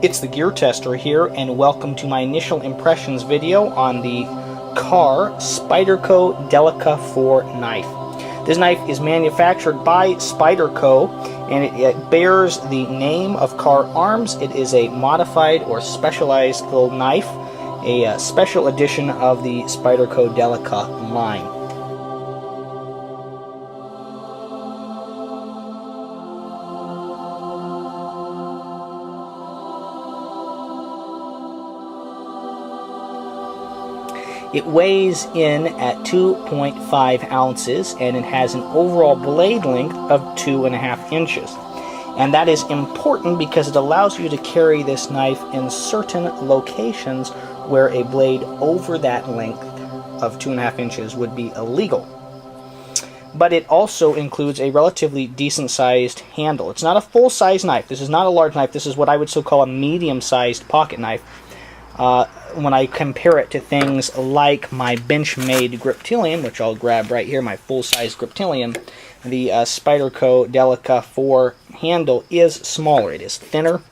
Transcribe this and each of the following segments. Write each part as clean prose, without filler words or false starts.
It's the Gear Tester here, and welcome to my initial impressions video on the Kahr Spyderco Delica 4 knife. This knife is manufactured by Spyderco, and it bears the name of Kahr Arms. It is a modified or specialized little knife, a special edition of the Spyderco Delica line. It weighs in at 2.5 ounces, and it has an overall blade length of 2.5 inches. And that is important because it allows you to carry this knife in certain locations where a blade over that length of 2.5 inches would be illegal. But it also includes a relatively decent sized handle. It's not a full size knife. This is not a large knife. This is what I would still call a medium sized pocket knife. When I compare it to things like my Benchmade Griptilian, which I'll grab right here, my full-size Griptilian, the Spyderco Delica 4 handle is smaller. It is thinner,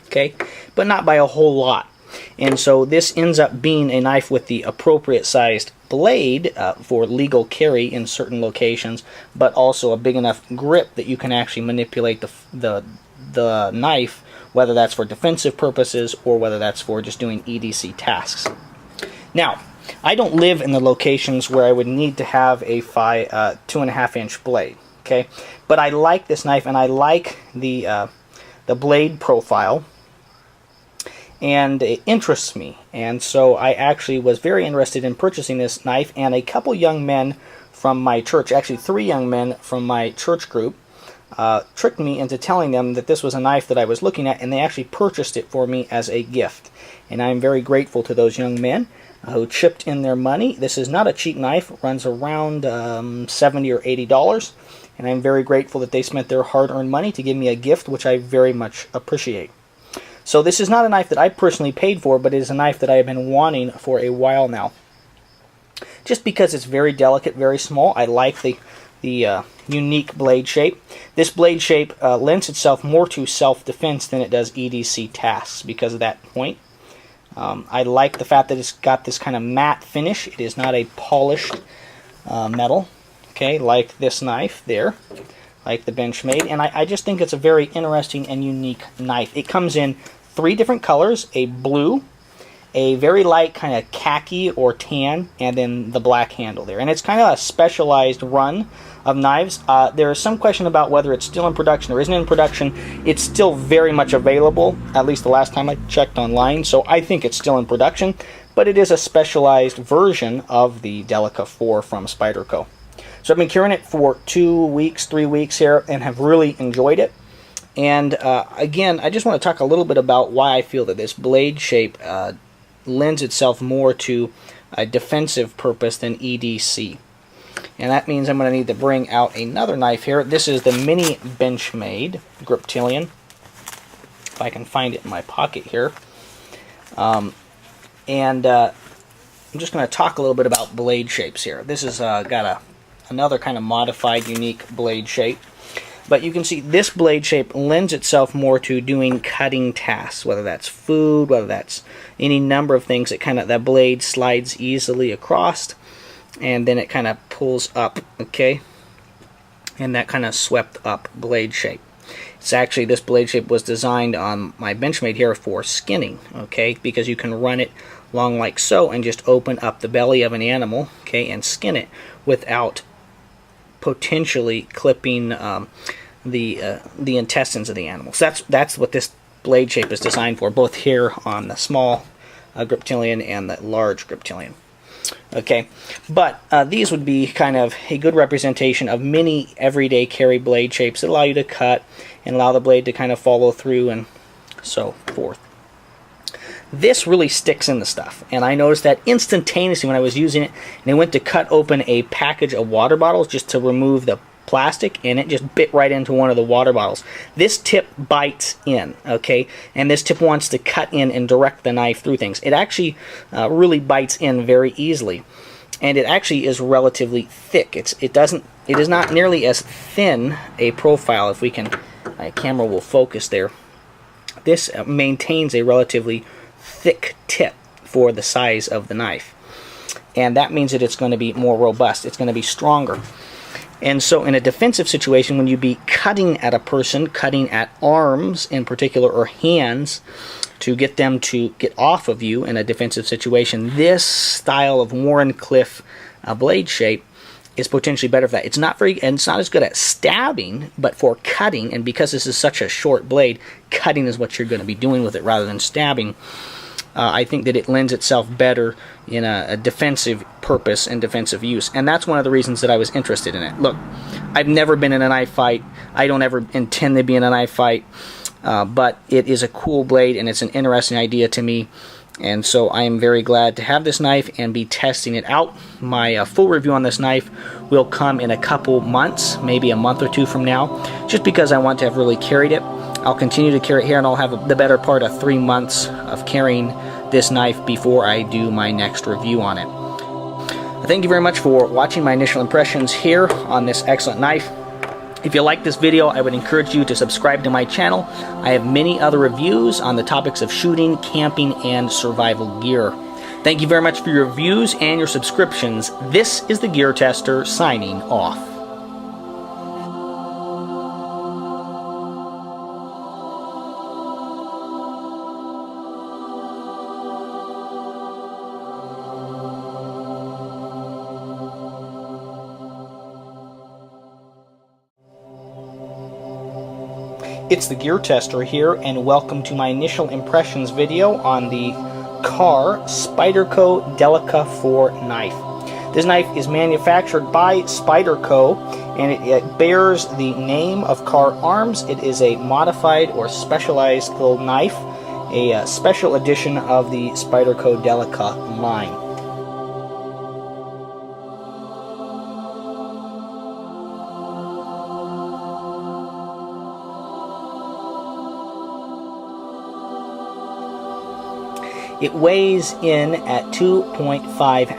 okay, but not by a whole lot. And so this ends up being a knife with the appropriate sized blade for legal carry in certain locations, but also a big enough grip that you can actually manipulate the knife, whether that's for defensive purposes or whether that's for just doing EDC tasks. Now, I don't live in the locations where I would need to have a 2.5-inch blade, okay? But I like this knife, and I like the blade profile, and it interests me. And so I actually was very interested in purchasing this knife, and a couple young men from my church, actually 3 young men from my church group, tricked me into telling them that this was a knife that I was looking at, and they actually purchased it for me as a gift. And I'm very grateful to those young men who chipped in their money. This is not a cheap knife. It runs around $70 or $80, and I'm very grateful that they spent their hard-earned money to give me a gift, which I very much appreciate. So this is not a knife that I personally paid for, but it is a knife that I have been wanting for a while now. Just because it's very delicate, very small. I like the unique blade shape. This blade shape lends itself more to self-defense than it does EDC tasks because of that point. I like the fact that it's got this kind of matte finish. It is not a polished metal, okay, like this knife there, like the Benchmade. And I just think it's a very interesting and unique knife. It comes in 3 different colors: a blue, a very light kind of khaki or tan, and then the black handle there. And it's kind of a specialized run of knives. There is some question about whether it's still in production or isn't in production. It's still very much available, at least the last time I checked online, so I think it's still in production, but it is a specialized version of the Delica 4 from Spyderco. So I've been carrying it for 2 weeks, 3 weeks here, and have really enjoyed it. And again, I just want to talk a little bit about why I feel that this blade shape lends itself more to a defensive purpose than EDC. And that means I'm going to need to bring out another knife here. This is the mini Benchmade Griptilian, if I can find it in my pocket here. I'm just going to talk a little bit about blade shapes here. This has got another kind of modified, unique blade shape. But you can see this blade shape lends itself more to doing cutting tasks, whether that's food, whether that's any number of things. That blade slides easily across, and then it kind of pulls up, okay? And that kind of swept up blade shape. It's actually, this blade shape was designed on my Benchmade here for skinning, okay? Because you can run it long like so and just open up the belly of an animal, okay, and skin it without potentially clipping the intestines of the animal. So that's what this blade shape is designed for, both here on the small Griptilian and the large Griptilian. Okay, but these would be kind of a good representation of many everyday carry blade shapes that allow you to cut and allow the blade to kind of follow through and so forth. This really sticks in the stuff, and I noticed that instantaneously when I was using it, and I went to cut open a package of water bottles just to remove the plastic, and it just bit right into one of the water bottles. This tip bites in, okay, and this tip wants to cut in and direct the knife through things. It actually really bites in very easily, and it actually is relatively thick. It is not nearly as thin a profile. If we can, my camera will focus there. this maintains a relatively thick tip for the size of the knife. And that means that it's going to be more robust. It's going to be stronger. And so in a defensive situation, when you be cutting at a person, cutting at arms in particular, or hands, to get them to get off of you in a defensive situation, this style of Wharncliffe blade shape is potentially better for that. It's not as good at stabbing, but for cutting, and because this is such a short blade, cutting is what you're going to be doing with it rather than stabbing. I think that it lends itself better in a defensive purpose and defensive use, and that's one of the reasons that I was interested in it. Look, I've never been in a knife fight. I don't ever intend to be in a knife fight, but it is a cool blade, and it's an interesting idea to me, and so I am very glad to have this knife and be testing it out. My full review on this knife will come in a couple months, maybe a month or two from now, just because I want to have really carried it. I'll continue to carry it here, and I'll have the better part of 3 months of carrying this knife before I do my next review on it. Thank you very much for watching my initial impressions here on this excellent knife. If you like this video, I would encourage you to subscribe to my channel. I have many other reviews on the topics of shooting, camping, and survival gear. Thank you very much for your views and your subscriptions. This is the Gear Tester signing off. It's the Gear Tester here, and welcome to my initial impressions video on the Kahr Spyderco Delica 4 knife. This knife is manufactured by Spyderco, and it bears the name of Kahr Arms. It is a modified or specialized little knife, a special edition of the Spyderco Delica line. It weighs in at 2.5 ounces.